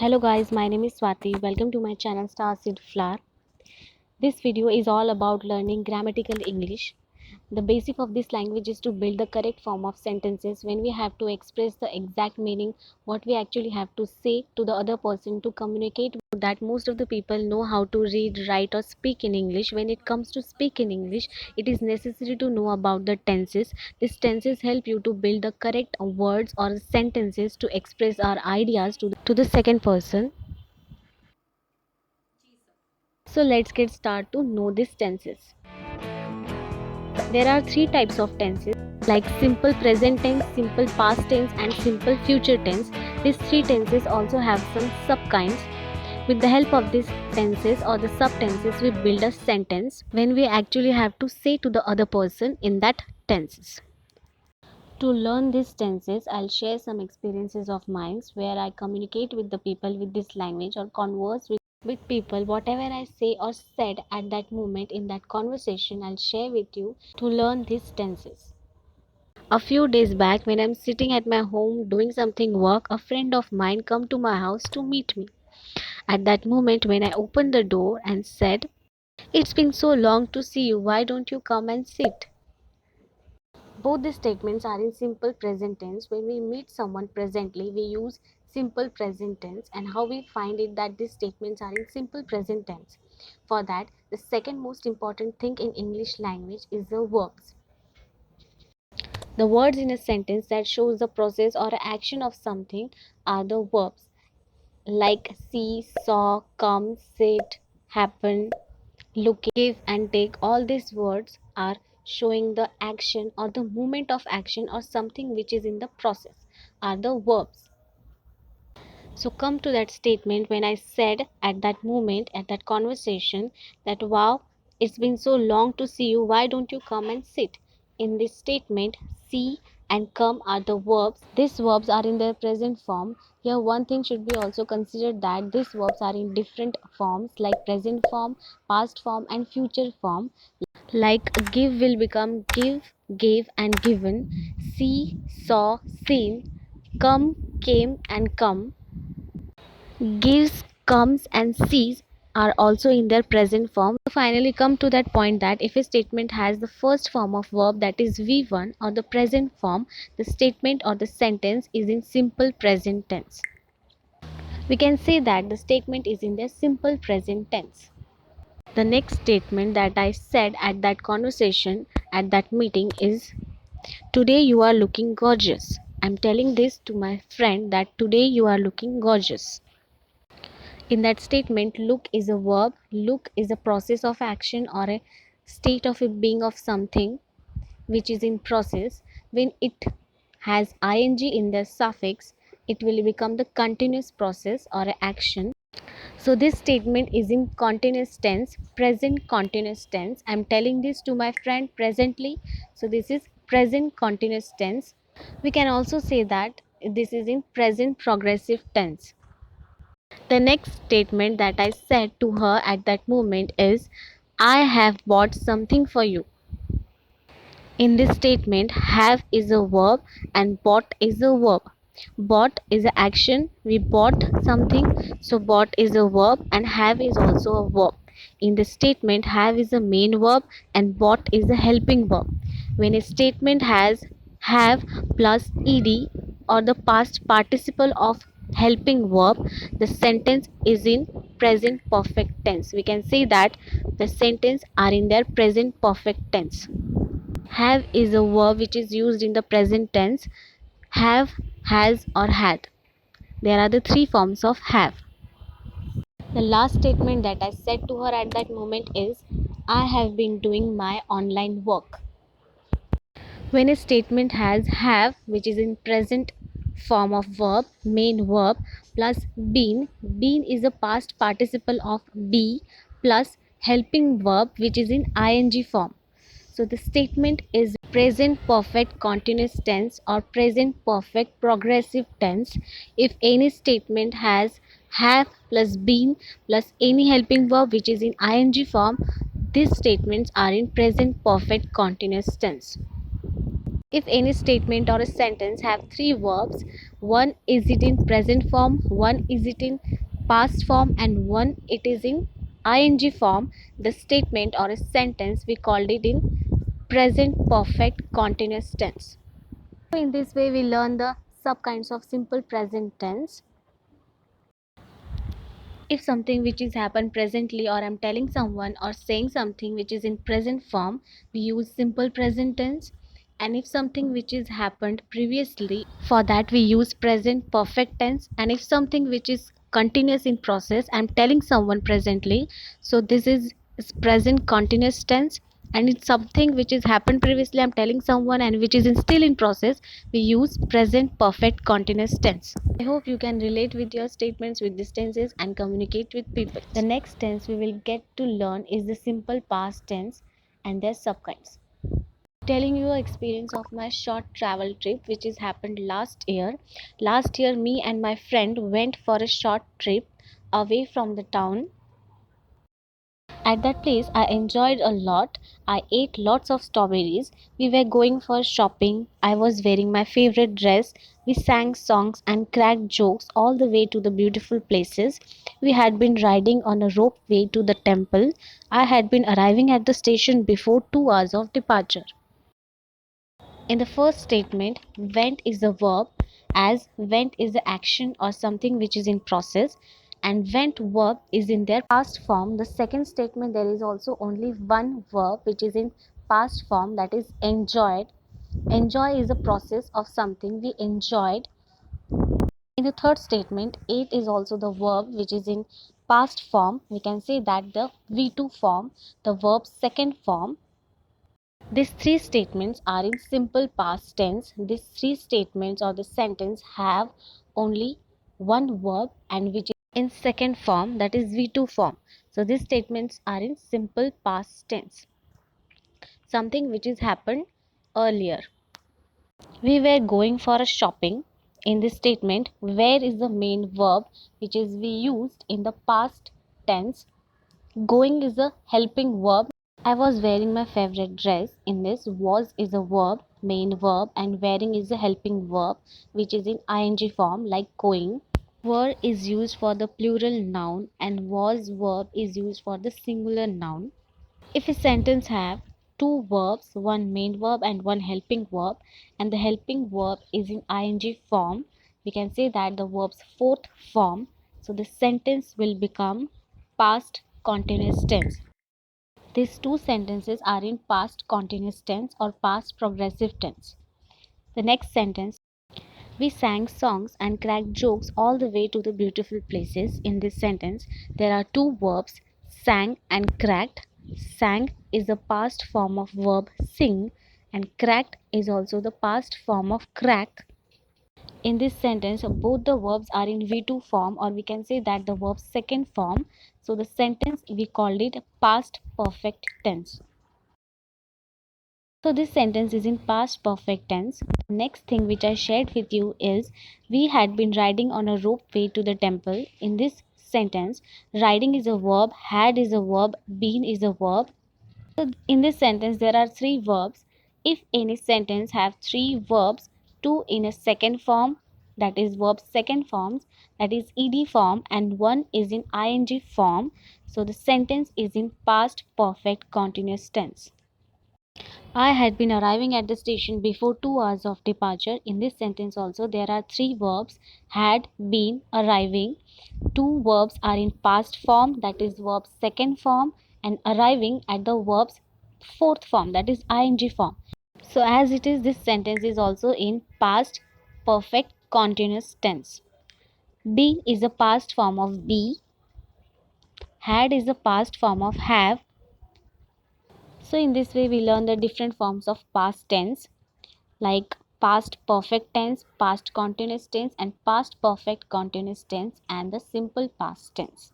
Hello guys, my name is Swati. Welcome to my channel Starseed Flower. This video is all about learning grammatical English. The basic of this language is to build the correct form of sentences when we have to express the exact meaning, what we actually have to say to the other person to communicate that most of the people know how to read, write or speak in English. When it comes to speak in English, it is necessary to know about the tenses. These tenses help you to build the correct words or sentences to express our ideas to the second person. So let's get started to know these tenses. There are three types of tenses like simple present tense, simple past tense and simple future tense. These three tenses also have some subkinds. With the help of these tenses or the subtenses, we build a sentence when we actually have to say to the other person in that tenses. To learn these tenses, I'll share some experiences of mine where I communicate with the people with this language or converse with people. Whatever I say or said at that moment in that conversation, I'll share with you to learn these tenses. A few days back, when I'm sitting at my home doing something work, a friend of mine come to my house to meet me. At that moment, when I opened the door and said, "It's been so long to see you, why don't you come and sit?" Both the statements are in simple present tense. When we meet someone presently, we use simple present tense. And how we find it that these statements are in simple present tense? For that, the second most important thing in English language is the verbs. The words in a sentence that shows the process or action of something are the verbs. Like see, saw, come, sit, happen, look, give and take. All these words are showing the action or the movement of action or something which is in the process are the verbs. So come to that statement when I said at that moment, at that conversation, that wow, it's been so long to see you, why don't you come and sit? In this statement, see and come are the verbs. These verbs are in their present form. Here one thing should be also considered that these verbs are in different forms like present form, past form and future form. Like give will become give, gave and given. See, saw, seen. Come, came and come. Gives, comes and sees are also in their present form. To finally come to that point that if a statement has the first form of verb, that is V1 or the present form, the statement or the sentence is in simple present tense. We can say that the statement is in the simple present tense. The next statement that I said at that conversation, at that meeting is, "Today you are looking gorgeous." I'm telling this to my friend that today you are looking gorgeous. In that statement, look is a verb. Look is a process of action or a state of a being of something which is in process. When it has ing in the suffix, it will become the continuous process or a action. So this statement is in continuous tense, present continuous tense. I'm telling this to my friend presently. So this is present continuous tense. We can also say that this is in present progressive tense. The next statement that I said to her at that moment is, "I have bought something for you." In this statement, have is a verb and bought is a verb. Bought is an action. We bought something. So bought is a verb and have is also a verb. In the statement, have is a main verb and bought is a helping verb. When a statement has have plus ed or the past participle of helping verb, the sentence is in present perfect tense. We can say that the sentence are in their present perfect tense. Have is a verb which is used in the present tense. Have, has or had. There are the three forms of have. The last statement that I said to her at that moment is, "I have been doing my online work." When a statement has have, which is in present form of verb, main verb, plus been is a past participle of be, plus helping verb which is in ing form. So the statement is present perfect continuous tense or present perfect progressive tense. If any statement has have plus been plus any helping verb which is in ing form, these statements are in present perfect continuous tense. If any statement or a sentence have three verbs, one is it in present form, one is it in past form, and one it is in ing form, the statement or a sentence we called it in present perfect continuous tense. So in this way we learn the sub kinds of simple present tense. If something which is happened presently, or I'm telling someone or saying something which is in present form, we use simple present tense. And if something which is happened previously, for that we use present perfect tense. And if something which is continuous in process, I'm telling someone presently, so this is present continuous tense. And it's something which is happened previously, I'm telling someone, and which is still in process, we use present perfect continuous tense. I hope you can relate with your statements with these tenses and communicate with people. The next tense we will get to learn is the simple past tense and their subkinds. Telling you an experience of my short travel trip which has happened last year. Last year me and my friend went for a short trip away from the town. At that place, I enjoyed a lot. I ate lots of strawberries. We were going for shopping. I was wearing my favorite dress. We sang songs and cracked jokes all the way to the beautiful places. We had been riding on a rope way to the temple. I had been arriving at the station before 2 hours of departure. In the first statement, went is the verb, as went is the action or something which is in process, and went verb is in their past form. The second statement, there is also only one verb which is in past form, that is enjoyed. Enjoy is a process of something we enjoyed. In the third statement, ate is also the verb which is in past form. We can say that the V2 form, the verb's second form. These three statements are in simple past tense. These three statements or the sentence have only one verb and which is in second form, that is V2 form. So these statements are in simple past tense. Something which has happened earlier. We were going for a shopping. In this statement, where is the main verb which is we used in the past tense. Going is a helping verb. I was wearing my favorite dress. In this, was is a verb, main verb, and wearing is a helping verb, which is in ing form, like going. Were is used for the plural noun, and was verb is used for the singular noun. If a sentence have two verbs, one main verb and one helping verb, and the helping verb is in ing form, we can say that the verb's fourth form, so the sentence will become past continuous tense. These two sentences are in past continuous tense or past progressive tense. The next sentence, we sang songs and cracked jokes all the way to the beautiful places. In this sentence, there are two verbs, sang and cracked. Sang is the past form of verb sing, and cracked is also the past form of crack. In this sentence, both the verbs are in V2 form, or we can say that the verb's second form. So the sentence we called it past perfect tense. So this sentence is in past perfect tense. The next thing which I shared with you is we had been riding on a ropeway to the temple. In this sentence, riding is a verb, had is a verb, been is a verb. So in this sentence there are three verbs. If any sentence have three verbs, two in a second form, that is verb second forms, that is ed form, and one is in ing form, so the sentence is in past perfect continuous tense. I had been arriving at the station before 2 hours of departure. In this sentence also there are three verbs, had, been, arriving. Two verbs are in past form, that is verb second form, and arriving at the verb's fourth form, that is ing form. So as it is, this sentence is also in past perfect continuous tense. Been is a past form of be. Had is a past form of have. So in this way we learn the different forms of past tense, like past perfect tense, past continuous tense, and past perfect continuous tense, and the simple past tense.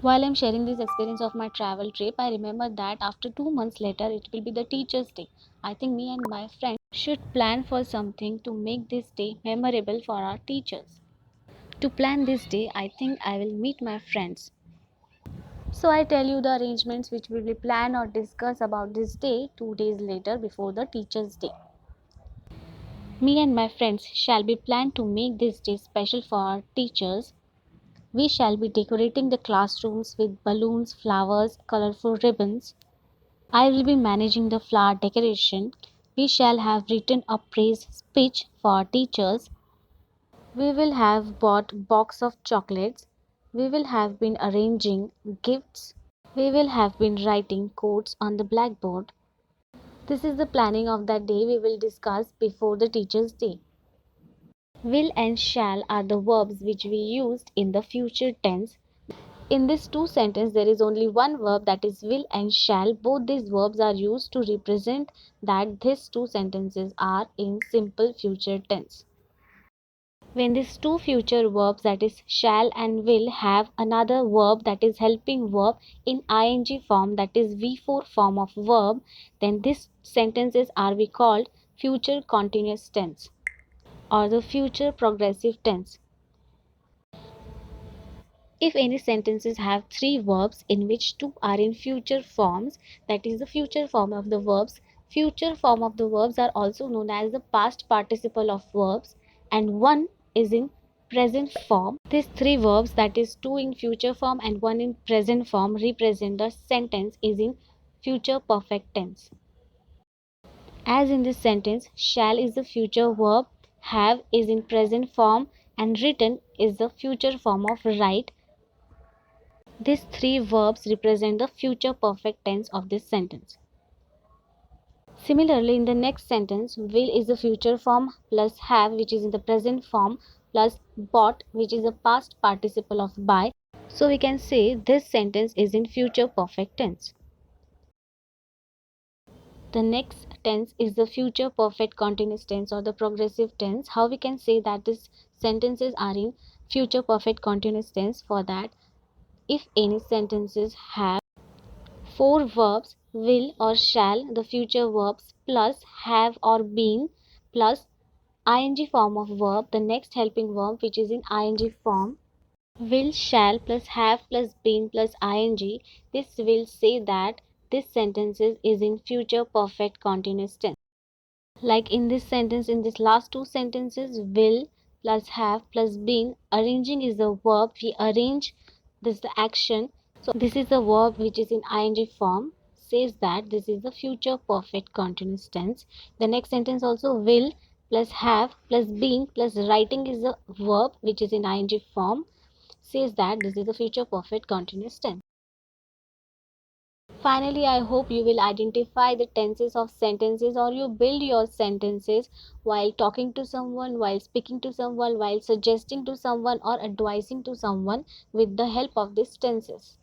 While I'm sharing this experience of my travel trip, I remember that after 2 months later it will be the teacher's day. I think me and my friend should plan for something to make this day memorable for our teachers. To plan this day, I think I will meet my friends. So I tell you the arrangements which we will plan or discuss about this day 2 days later before the teacher's day. Me and my friends shall be planned to make this day special for our teachers. We shall be decorating the classrooms with balloons, flowers, colorful ribbons. I will be managing the flower decoration. We shall have written a praise speech for our teachers. We will have bought box of chocolates. We will have been arranging gifts. We will have been writing quotes on the blackboard. This is the planning of that day we will discuss before the teacher's day. Will and shall are the verbs which we used in the future tense. In this two sentence there is only one verb, that is will and shall. Both these verbs are used to represent that these two sentences are in simple future tense. When these two future verbs, that is shall and will, have another verb, that is helping verb in ing form, that is V4 form of verb, then these sentences are we called future continuous tense or the future progressive tense. If any sentences have three verbs in which two are in future forms, that is the future form of the verbs. Future form of the verbs are also known as the past participle of verbs, and one is in present form. These three verbs, that is two in future form and one in present form, represent the sentence is in future perfect tense. As in this sentence, shall is the future verb, have is in present form, and written is the future form of write. These three verbs represent the future perfect tense of this sentence. Similarly, in the next sentence, will is the future form plus have, which is in the present form, plus bought, which is the past participle of buy. So we can say this sentence is in future perfect tense. The next tense is the future perfect continuous tense or the progressive tense. How we can say that these sentences are in future perfect continuous tense? For that, if any sentences have four verbs, will or shall, the future verbs, plus have or been, plus ing form of verb, the next helping verb which is in ing form, will, shall, plus have, plus been, plus ing, this will say that this sentence is in future perfect continuous tense. Like in this sentence, in this last two sentences, will plus have plus been, arranging is the verb. We arrange, this is the action. So this is the verb which is in ing form, says that this is the future perfect continuous tense. The next sentence also, will plus have plus been plus writing is the verb which is in ing form, says that this is the future perfect continuous tense. Finally, I hope you will identify the tenses of sentences, or you build your sentences while talking to someone, while speaking to someone, while suggesting to someone, or advising to someone with the help of these tenses.